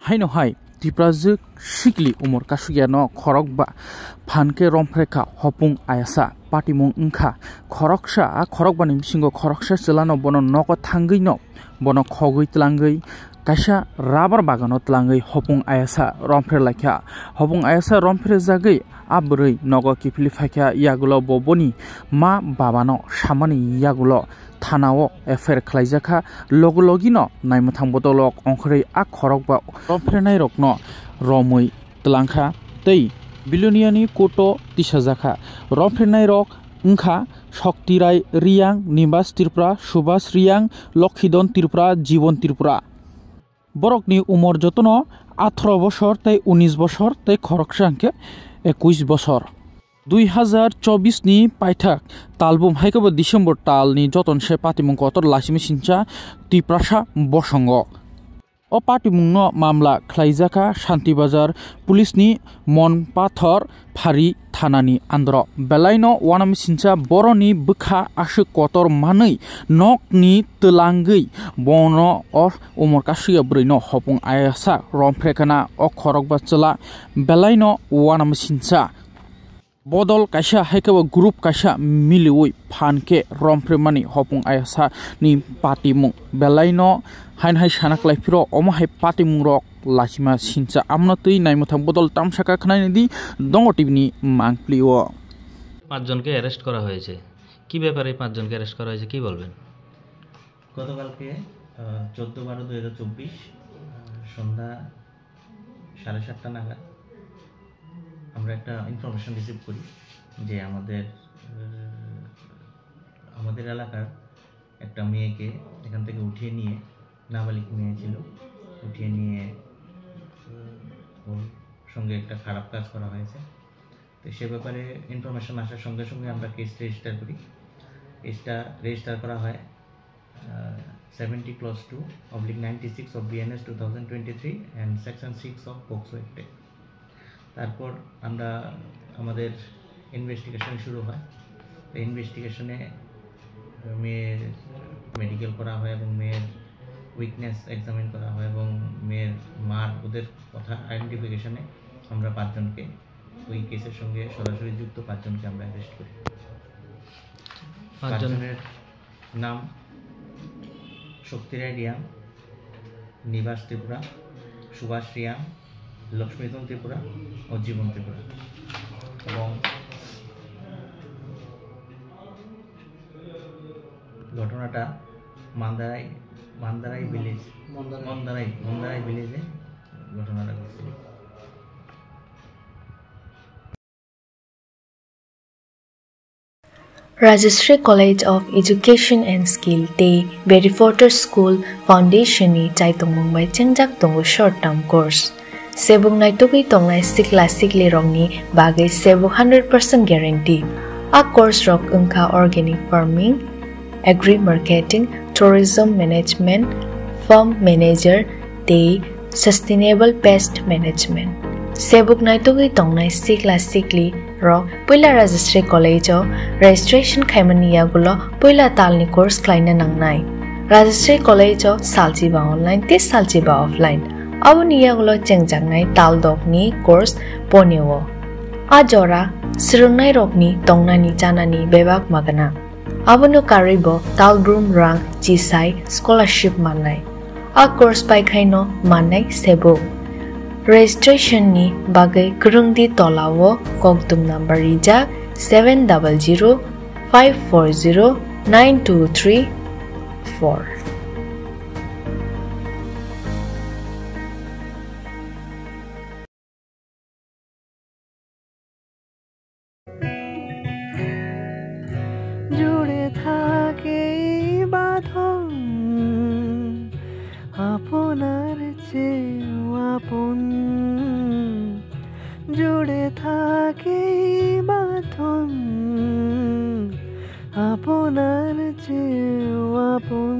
haino hai tiprajuk sikli umur kasugia no khorok ba phanke romfreka hopung ayasa patimung ungkha khorok bani bisingo khoroksa chelano bono noko thangui no bono khogui tlangui kaisa rabar bagano tlangui hopung ayasa romfre lakha hopung ayasa romfre jagui abrui nogo kipli phakya yagulo boboni ma babano samani yagulo thanao efer khlaijaka logologino naimuthang bodolok ongkhorei a khorok ba romfrenai rokno romui tlangkha tei biloniani koto tisajaka romfrenai rok ungkha Shoktirai Riyang Nibas Tripura Subhas Riyang Lokhidon Tripura Jibon Tripura borokni umor jotono 18 বছর tei 19 বছর tei khoroksa angke 21 বছর 2024 ni paithak talbum haikabo December talni joton se patimung kotor lasimi sincha Tiprasa Bosongo o patimungno mamla khlaijaka Shantibazar police ni Monpathor Phari thanani andro belaino wanami sincha boroni bukha asuk kotor manui nokni telangui bono o umor kasuya brino hopung ayasa romfrekana o khorok bachela belaino wanami sincha bodol kaisa haikabo group kaisa milioi phanke romfremani hopung ayasa ni patimung belaino hainhai sanaklai piro omohai patimung rok lasima sincha amnatui naimuthang bodol tamsaka khnai di dongo tivni mangplio পাঁচজনকে arrest করা হয়েছে কি ব্যাপারে পাঁচজনকে arrest করা হয়েছে কি বলবেন গতকালকে 14/12/2024 সন্ধ্যা 7:30 নাগাদ আমরা একটা ইনফরমেশন রিসিভ করি যে আমাদের এলাকার একটা মেয়েকে এখান থেকে উঠিয়ে নিয়ে নাবালিক মেয়ে ছিল উঠিয়ে নিয়ে ওর সঙ্গে একটা খারাপ কাজ করা হয়েছে তো সে ব্যাপারে ইনফরমেশন আসার সঙ্গে সঙ্গে আমরা কেস রেজিস্টার করি কেসটা রেজিস্টার করা হয় 70/2/96 of BNS 2023 and section 6 of POCSO Act তারপর আমরা আমাদের ইনভেস্টিগেশন শুরু হয় তো ইনভেস্টিগেশনে মেয়ের মেডিকেল করা হয় এবং মেয়ের উইকনেস এক্সামিন করা হয় এবং মেয়ের মার ওদের কথা আইডেন্টিফিকেশনে আমরা 5 জনকে ওই কেসের সঙ্গে সরাসরি যুক্ত 5 জনকে আমরা অ্যারেস্ট করি 5 জনের নাম শক্তিরাই রিয়াং নিবাস ত্রিপুরা সুভাষ রিয়াং লক্ষ্মীদন ত্রিপুরা ও জীবন ত্রিপুরা এবং ঘটনাটা মন্দারাই ভিলেজে ঘটনাটা ঘটছিল Rajashree College of Education and Skill Tei Berrywater School Foundation ni Chaitung Mumbai Chengjak Tongo short term course Sebung naitugui tongnai sikla sikli rongni bagai sebu 100% guarantee a course rok ungkha organic farming agri-marketing tourism management farm manager tei sustainable pest management sebuk naitugui tongnai sikla sikli rok puila Rajashree College o registration khaimaniya gulo puila talni course klaina nangnai Rajashree College o saljiba online te saljiba offline Awuniya gulo chengjangnaI taldokni course ponewo ajora sirungnai rokni tongnani janani bebak magana abono karibo talbrum rang chisai scholarship mannai a course pai khaino mannai sebo registration ni bagai kurungdi tolawo kokdum number rijak 700540923 জুড়ে থাকে বাঁধন আপনার চেয়েও আপন জুড়ে থাকে বাঁধন আপনার চেয়েও আপন